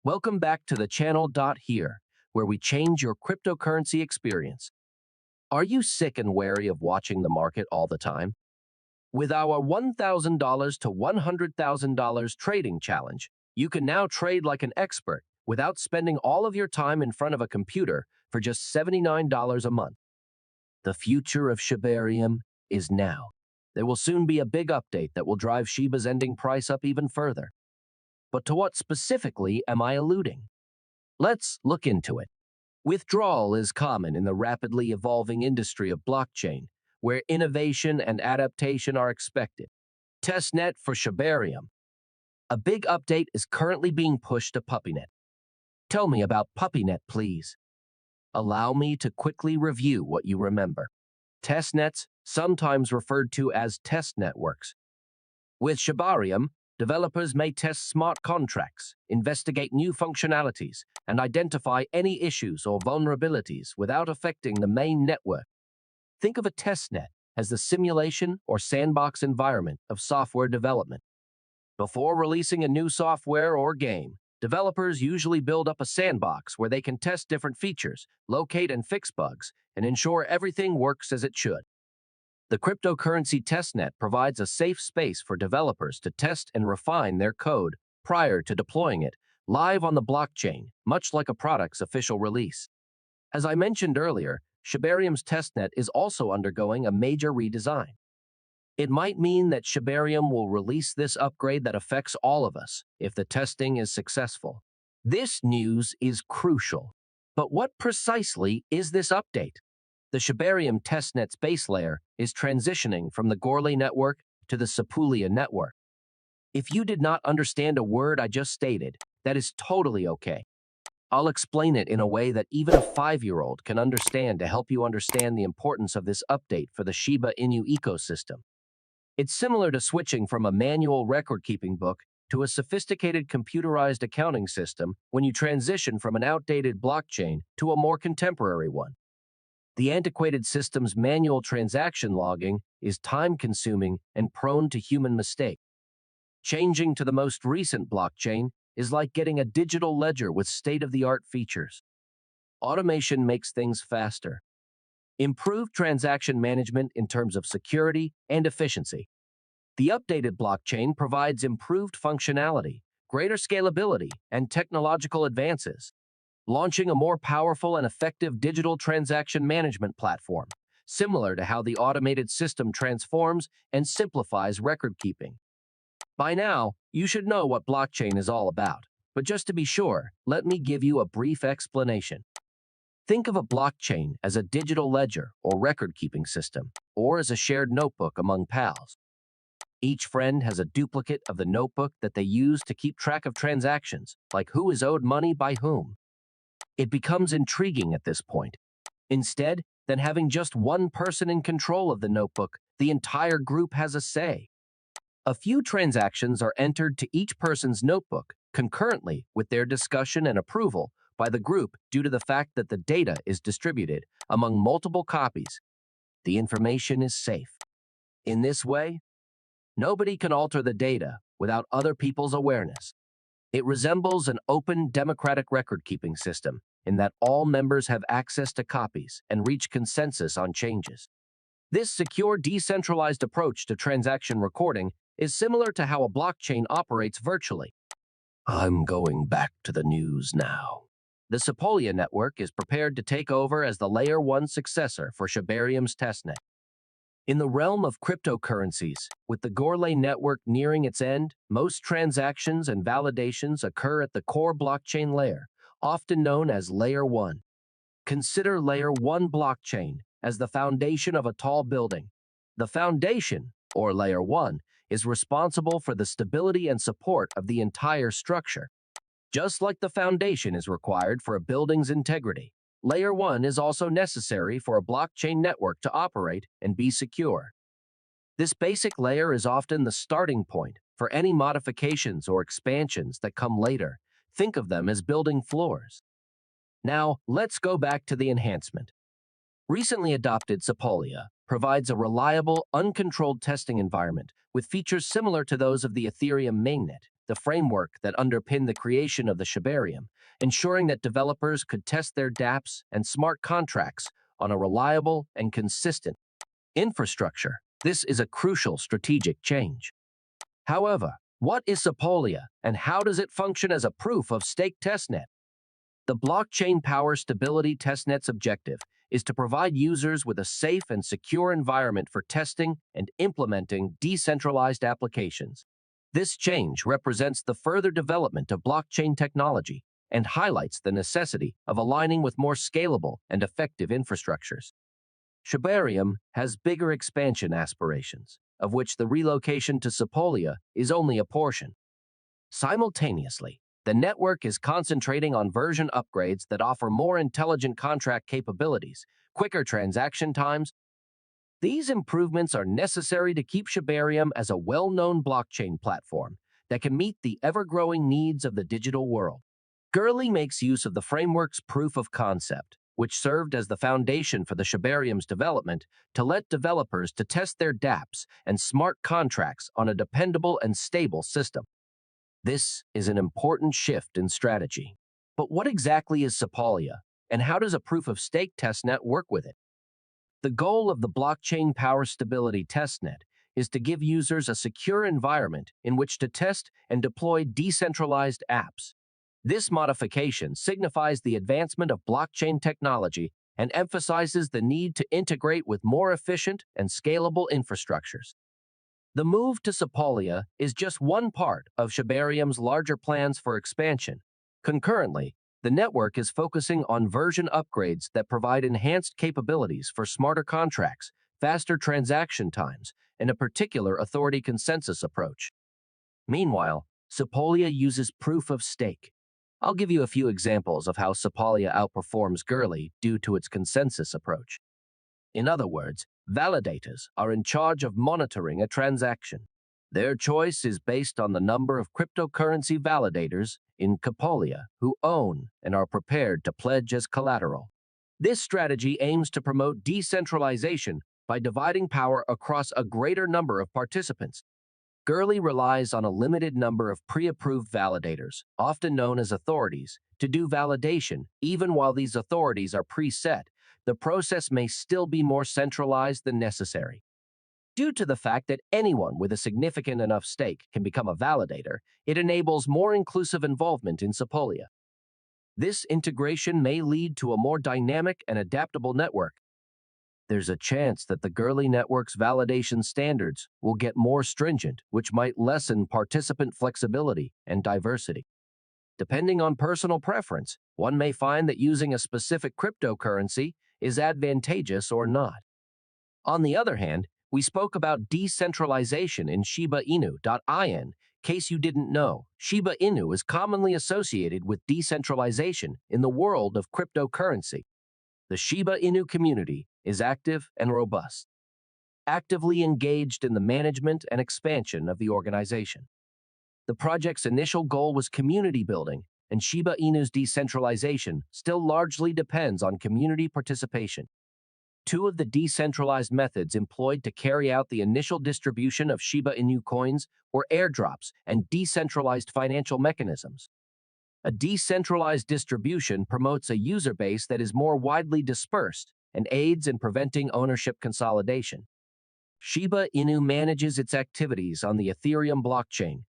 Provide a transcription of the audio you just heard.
Welcome back to the channel. Here, where we change your cryptocurrency experience. Are you sick and wary of watching the market all the time? With our $1,000 to $100,000 trading challenge, you can now trade like an expert without spending all of your time in front of a computer for just $79 a month. The future of Shibarium is now. There will soon be a big update that will drive Shiba's ending price up even further. But to what specifically am I alluding? Let's look into it. Withdrawal is common in the rapidly evolving industry of blockchain, where innovation and adaptation are expected. Testnet for Shibarium. A big update is currently being pushed to PuppyNet. Tell me about PuppyNet, please. Allow me to quickly review what you remember. Testnets, sometimes referred to as test networks. With Shibarium, developers may test smart contracts, investigate new functionalities, and identify any issues or vulnerabilities without affecting the main network. Think of a testnet as the simulation or sandbox environment of software development. Before releasing a new software or game, developers usually build up a sandbox where they can test different features, locate and fix bugs, and ensure everything works as it should. The cryptocurrency testnet provides a safe space for developers to test and refine their code prior to deploying it live on the blockchain, much like a product's official release. As I mentioned earlier, Shibarium's testnet is also undergoing a major redesign. It might mean that Shibarium will release this upgrade that affects all of us if the testing is successful. This news is crucial. But what precisely is this update? The Shibarium testnet's base layer is transitioning from the Goerli network to the Sepulia network. If you did not understand a word I just stated, that is totally okay. I'll explain it in a way that even a 5-year-old can understand to help you understand the importance of this update for the Shiba Inu ecosystem. It's similar to switching from a manual record-keeping book to a sophisticated computerized accounting system when you transition from an outdated blockchain to a more contemporary one. The antiquated system's manual transaction logging is time-consuming and prone to human mistake. Changing to the most recent blockchain is like getting a digital ledger with state-of-the-art features. Automation makes things faster. Improved transaction management in terms of security and efficiency. The updated blockchain provides improved functionality, greater scalability, and technological advances, launching a more powerful and effective digital transaction management platform, similar to how the automated system transforms and simplifies record-keeping. By now, you should know what blockchain is all about, but just to be sure, let me give you a brief explanation. Think of a blockchain as a digital ledger or record-keeping system, or as a shared notebook among pals. Each friend has a duplicate of the notebook that they use to keep track of transactions, like who is owed money by whom. It becomes intriguing at this point. Instead than having just one person in control of the notebook, the entire group has a say. A few transactions are entered to each person's notebook concurrently with their discussion and approval by the group due to the fact that the data is distributed among multiple copies. The information is safe. In this way, nobody can alter the data without other people's awareness. It resembles an open democratic record-keeping system in that all members have access to copies and reach consensus on changes. This secure, decentralized approach to transaction recording is similar to how a blockchain operates virtually. I'm going back to the news now. The Sepulia network is prepared to take over as the Layer 1 successor for Shibarium's testnet. In the realm of cryptocurrencies, with the Goerli network nearing its end, most transactions and validations occur at the core blockchain layer, often known as Layer 1. Consider Layer 1 blockchain as the foundation of a tall building. The foundation, or Layer 1, is responsible for the stability and support of the entire structure. Just like the foundation is required for a building's integrity, Layer 1 is also necessary for a blockchain network to operate and be secure. This basic layer is often the starting point for any modifications or expansions that come later. Think of them as building floors. Now, let's go back to the enhancement. Recently adopted Sepulia provides a reliable, uncontrolled testing environment with features similar to those of the Ethereum mainnet, the framework that underpinned the creation of the Shibarium, ensuring that developers could test their dApps and smart contracts on a reliable and consistent infrastructure. This is a crucial strategic change. However, what is Sepolia and how does it function as a proof of stake testnet? The blockchain power stability testnet's objective is to provide users with a safe and secure environment for testing and implementing decentralized applications. This change represents the further development of blockchain technology and highlights the necessity of aligning with more scalable and effective infrastructures. Shibarium has bigger expansion aspirations, of which the relocation to Sepolia is only a portion. Simultaneously, the network is concentrating on version upgrades that offer more intelligent contract capabilities, quicker transaction times. These improvements are necessary to keep Shibarium as a well-known blockchain platform that can meet the ever-growing needs of the digital world. Gurley makes use of the framework's proof of concept, which served as the foundation for the Shibarium's development, to let developers to test their dApps and smart contracts on a dependable and stable system. This is an important shift in strategy. But what exactly is Sepolia, and how does a proof-of-stake testnet work with it? The goal of the blockchain power stability testnet is to give users a secure environment in which to test and deploy decentralized apps. This modification signifies the advancement of blockchain technology and emphasizes the need to integrate with more efficient and scalable infrastructures. The move to Sepolia is just one part of Shibarium's larger plans for expansion. Concurrently, the network is focusing on version upgrades that provide enhanced capabilities for smarter contracts, faster transaction times, and a particular authority consensus approach. Meanwhile, Sepolia uses proof of stake. I'll give you a few examples of how Sepolia outperforms Gurley due to its consensus approach. In other words, validators are in charge of monitoring a transaction. Their choice is based on the number of cryptocurrency validators in Sepolia who own and are prepared to pledge as collateral. This strategy aims to promote decentralization by dividing power across a greater number of participants. Gurley relies on a limited number of pre-approved validators, often known as authorities, to do validation. Even while these authorities are preset, the process may still be more centralized than necessary. Due to the fact that anyone with a significant enough stake can become a validator, it enables more inclusive involvement in Sepolia. This integration may lead to a more dynamic and adaptable network. There's a chance that the Gurley network's validation standards will get more stringent, which might lessen participant flexibility and diversity. Depending on personal preference, one may find that using a specific cryptocurrency is advantageous or not. On the other hand, we spoke about decentralization in Shiba Inu.in. Case you didn't know, Shiba Inu is commonly associated with decentralization in the world of cryptocurrency. The Shiba Inu community is active and robust, actively engaged in the management and expansion of the organization. The project's initial goal was community building, and Shiba Inu's decentralization still largely depends on community participation. Two of the decentralized methods employed to carry out the initial distribution of Shiba Inu coins were airdrops and decentralized financial mechanisms. A decentralized distribution promotes a user base that is more widely dispersed and aids in preventing ownership consolidation. Shiba Inu manages its activities on the Ethereum blockchain,